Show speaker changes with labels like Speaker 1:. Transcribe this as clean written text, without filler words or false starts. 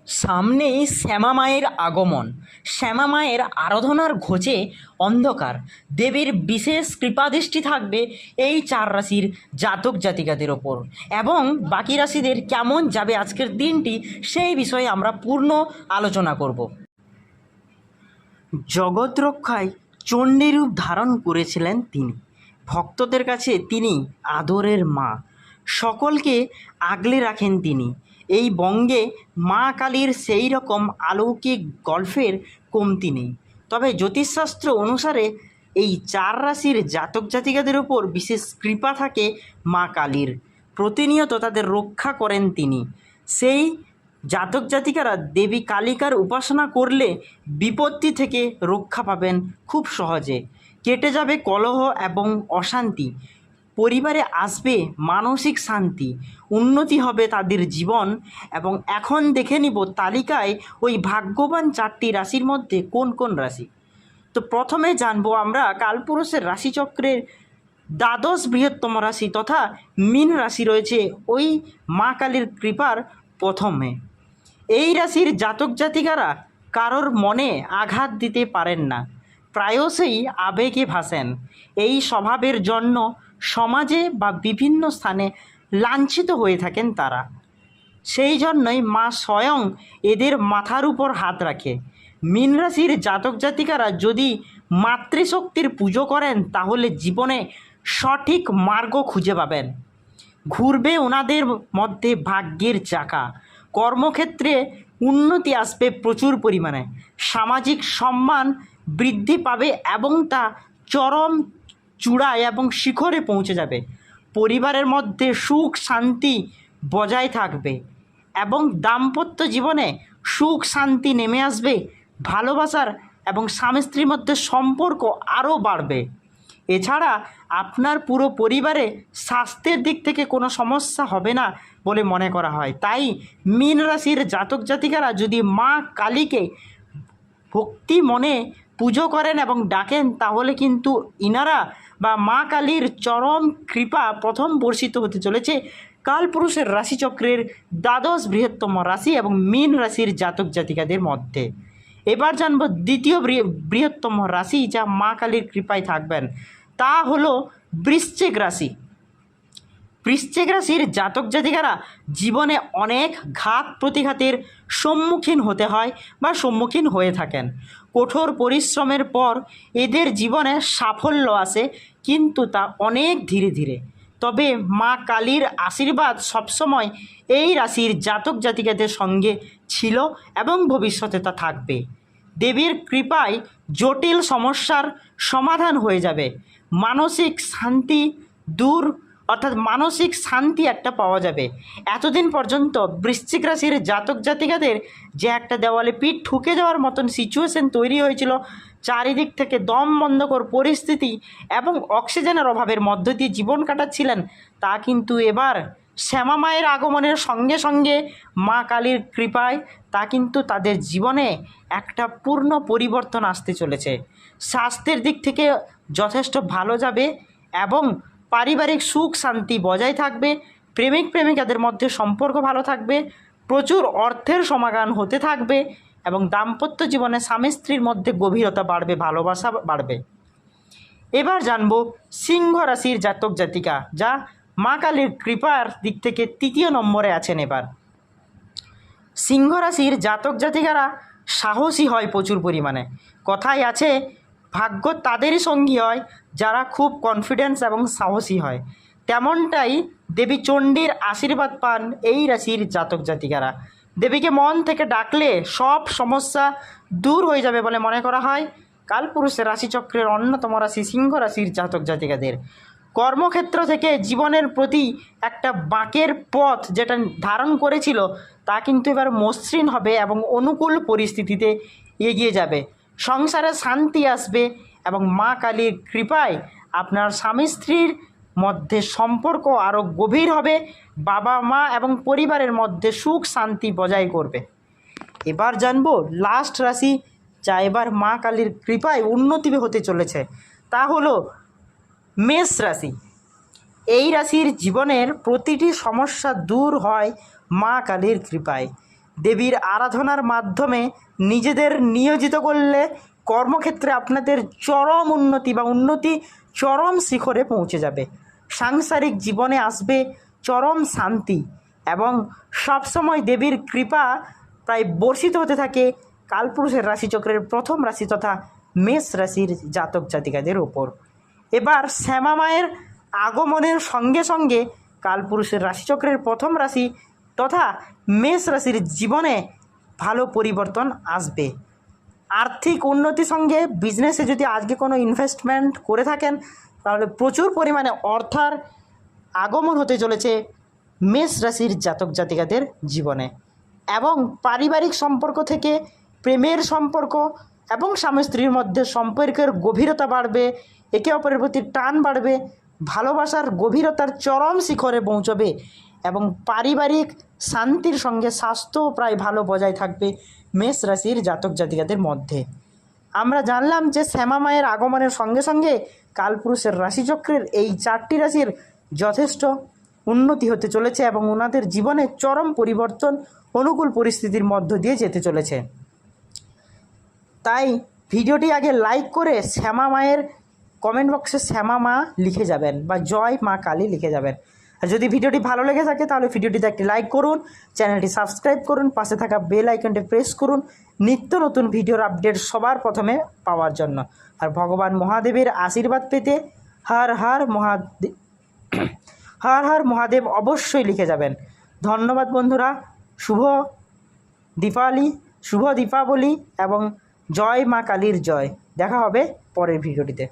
Speaker 1: সামনেই শ্যামা মায়ের আগমন। শ্যামা মায়ের আরাধনার ঘোচে অন্ধকার। দেবীর বিশেষ কৃপাদৃষ্টি থাকবে এই 4 রাশির জাতক জাতিকাদের ওপর, এবং বাকি রাশিদের কেমন যাবে আজকের দিনটি, সেই বিষয়ে আমরা পূর্ণ আলোচনা করব। জগৎ রক্ষায় চণ্ডীরূপ ধারণ করেছিলেন তিনি। ভক্তদের কাছে তিনি আদরের মা, সকলকে আগলে রাখেন তিনি। এই বঙ্গে মা কালীর সেই রকম অলৌকিক গল্পের কমতি নেই। তবে জ্যোতিষশাস্ত্র অনুসারে এই 4 রাশির জাতক জাতিকাদের ওপর বিশেষ কৃপা থাকে মা কালীর। প্রতিনিয়ত তাদের রক্ষা করেন তিনি। সেই জাতক জাতিকারা দেবী কালিকার উপাসনা করলে বিপত্তি থেকে রক্ষা পাবেন খুব সহজে। কেটে যাবে কলহ এবং অশান্তি, পরিবারে আসবে মানসিক শান্তি, উন্নতি হবে তাদের জীবন। এবং এখন দেখে নিব তালিকায় ওই ভাগ্যবান 4টি রাশির মধ্যে কোন কোন রাশি। তো প্রথমে জানবো আমরা কালপুরুষের রাশিচক্রের দ্বাদশ বৃহত্তম রাশি তথা মীন রাশি রয়েছে ওই মা কালীর কৃপার প্রথমে। এই রাশির জাতক জাতিকারা কারোর মনে আঘাত দিতে পারেন না, প্রায়শই আবেগে ভাসেন। এই স্বভাবের জন্য সমাজে বা বিভিন্ন স্থানে লাঞ্ছিত হয়ে থাকেন তারা। সেই জন্যই মা স্বয়ং এদের মাথার উপর হাত রাখে। মীন রাশির জাতক জাতিকারা যদি মাতৃশক্তির পুজো করেন তাহলে জীবনে সঠিক মার্গ খুঁজে পাবেন। ঘুরবে ওনাদের মধ্যে ভাগ্যের চাকা, কর্মক্ষেত্রে উন্নতি আসবে প্রচুর পরিমাণে, সামাজিক সম্মান বৃদ্ধি পাবে এবং তা চরম চূড়ায় এবং শিখরে পৌঁছে যাবে। পরিবারের মধ্যে সুখ শান্তি বজায় থাকবে এবং দাম্পত্য জীবনে সুখ শান্তি নেমে আসবে। ভালোবাসার এবং স্বামী স্ত্রীর মধ্যে সম্পর্ক আরও বাড়বে। এছাড়া আপনার পুরো পরিবারে স্বাস্থ্যের দিক থেকে কোনো সমস্যা হবে না বলে মনে করা হয়। তাই মীন রাশির জাতক জাতিকারা যদি মা কালীকে ভক্তি মনে পুজো করেন এবং ডাকেন তাহলে কিন্তু ইনারা বা মা কালীর চরম কৃপা প্রথম বর্ষিত হতে চলেছে কালপুরুষের রাশিচক্রের দ্বাদশ বৃহত্তম রাশি এবং মীন রাশির জাতক জাতিকাদের মধ্যে। এবার জানব দ্বিতীয় বৃহত্তম রাশি যা মা কালীর কৃপায় থাকবেন, তা হলো বৃশ্চিক রাশি। বৃশ্চিক রাশির জাতক জাতিকারা জীবনে অনেক ঘাত প্রতিঘাতের সম্মুখীন হতে হয় বা সম্মুখীন হয়ে থাকেন। কঠোর পরিশ্রমের পর এদের জীবনে সাফল্য আসে, কিন্তু তা অনেক ধীরে ধীরে। তবে মা কালীর আশীর্বাদ সবসময় এই রাশির জাতক জাতিকাদের সঙ্গে ছিল এবং ভবিষ্যতে তা থাকবে। দেবীর কৃপায় জটিল সমস্যার সমাধান হয়ে যাবে। মানসিক শান্তি দূর অর্থাৎ মানসিক শান্তি একটা পাওয়া যাবে। এতদিন পর্যন্ত বৃশ্চিক রাশির জাতক জাতিকাদের যে একটা দেওয়ালে পিঠ ঠুকে যাওয়ার মতন সিচুয়েশন তৈরি হয়েছিল, চারিদিক থেকে দম বন্ধকর পরিস্থিতি এবং অক্সিজেনের অভাবের মধ্য দিয়ে জীবন কাটাচ্ছিলেন, তা কিন্তু এবার শ্যামা মায়ের আগমনের সঙ্গে সঙ্গে মা কালীর কৃপায় তা কিন্তু তাদের জীবনে একটা পূর্ণ পরিবর্তন আসতে চলেছে। স্বাস্থ্যের দিক থেকে যথেষ্ট ভালো যাবে এবং পারিবারিক সুখ শান্তি বজায় থাকবে। প্রেমিক প্রেমিকাদের মধ্যে সম্পর্ক ভালো থাকবে, প্রচুর অর্থের সমাগম হতে থাকবে এবং দাম্পত্য জীবনে স্বামী স্ত্রীর মধ্যে গভীরতা বাড়বে, ভালোবাসা বাড়বে। এবার জানব সিংহ রাশির জাতক জাতিকা, যা মা কালীর কৃপার দিক থেকে তৃতীয় নম্বরে আছেন। এবার সিংহ রাশির জাতক জাতিকারা সাহসী হয় প্রচুর পরিমাণে। কথায় আছে ভাগ্য তাদেরই সঙ্গী হয় যারা খুব কনফিডেন্স এবং সাহসী হয়। তেমনটাই দেবী চণ্ডীর আশীর্বাদ পান এই রাশির জাতক জাতিকারা। দেবীকে মন থেকে ডাকলে সব সমস্যা দূর হয়ে যাবে বলে মনে করা হয় কালপুরুষের রাশিচক্রের অন্যতম রাশি সিংহ রাশির জাতক জাতিকাদের। কর্মক্ষেত্র থেকে জীবনের প্রতি একটা বাঁকের পথ যেটা ধারণ করেছিল তা কিন্তু এবার মসৃণ হবে এবং অনুকূল পরিস্থিতিতে এগিয়ে যাবে। সংসারে শান্তি আসবে এবং মা কালীর কৃপায় আপনার স্বামী স্ত্রীর মধ্যে সম্পর্ক আরও গভীর হবে। বাবা মা এবং পরিবারের মধ্যে সুখ শান্তি বজায় করবে। এবার জানবো লাস্ট রাশি যা এবার মা কালীর কৃপায় উন্নতি হতে চলেছে, তা হলো মেষ রাশি। এই রাশির জীবনের প্রতিটি সমস্যা দূর হয় মা কালীর কৃপায়। দেবীর আরাধনার মাধ্যমে নিজেদের নিয়োজিত করলে কর্মক্ষেত্রে আপনাদের চরম উন্নতি বা উন্নতি চরম শিখরে পৌঁছে যাবে। সাংসারিক জীবনে আসবে চরম শান্তি এবং সবসময় দেবীর কৃপা প্রায় বর্ষিত হতে থাকে কালপুরুষের রাশিচক্রের প্রথম রাশি তথা মেষ রাশির জাতক জাতিকাদের ওপর। এবার শ্যামা মায়ের আগমনের সঙ্গে সঙ্গে কালপুরুষের রাশিচক্রের প্রথম রাশি তথা মেষ রাশির জীবনে ভালো পরিবর্তন আসবে। আর্থিক উন্নতির সঙ্গে বিজনেসে যদি আজকে কোনো ইনভেস্টমেন্ট করে থাকেন তাহলে প্রচুর পরিমাণে অর্থার আগমন হতে চলেছে মেষ রাশির জাতক জাতিকাদের জীবনে। এবং পারিবারিক সম্পর্ক থেকে প্রেমের সম্পর্ক এবং স্বামী স্ত্রীর মধ্যে সম্পর্কের গভীরতা বাড়বে, একে অপরের প্রতি টান বাড়বে, ভালোবাসার গভীরতার চরম শিখরে পৌঁছবে এবং পারিবারিক শান্তির সঙ্গে স্বাস্থ্য প্রায় ভালো বজায় থাকবে মেষ রাশির জাতক জাতিকাদের মধ্যে। আমরা জানলাম যে শ্যামা মায়ের আগমনের সঙ্গে সঙ্গে কালপুরুষের রাশিচক্রের এই 4টি রাশির যথেষ্ট উন্নতি হতে চলেছে এবং ওনাদের জীবনে চরম পরিবর্তন অনুকূল পরিস্থিতির মধ্য দিয়ে যেতে চলেছে। তাই ভিডিওটি আগে লাইক করে শ্যামা মায়ের কমেন্ট বক্সে শ্যামা মা লিখে যাবেন বা জয় মা কালী লিখে যাবেন। আর যদি ভিডিওটি ভালো লেগে থাকে তাহলে ভিডিওটিতে একটি লাইক করুন, চ্যানেলটি সাবস্ক্রাইব করুন, পাশে থাকা বেল আইকনটি প্রেস করুন নিত্য নতুন ভিডিওর আপডেট সবার প্রথমে পাওয়ার জন্য। আর ভগবান মহাদেবের আশীর্বাদ পেতে হর হর মহাদেব হর হর মহাদেব অবশ্যই লিখে যাবেন। ধন্যবাদ বন্ধুরা। শুভ দীপাবলি এবং জয় মা কালীর জয়। দেখা হবে পরের ভিডিওটিতে।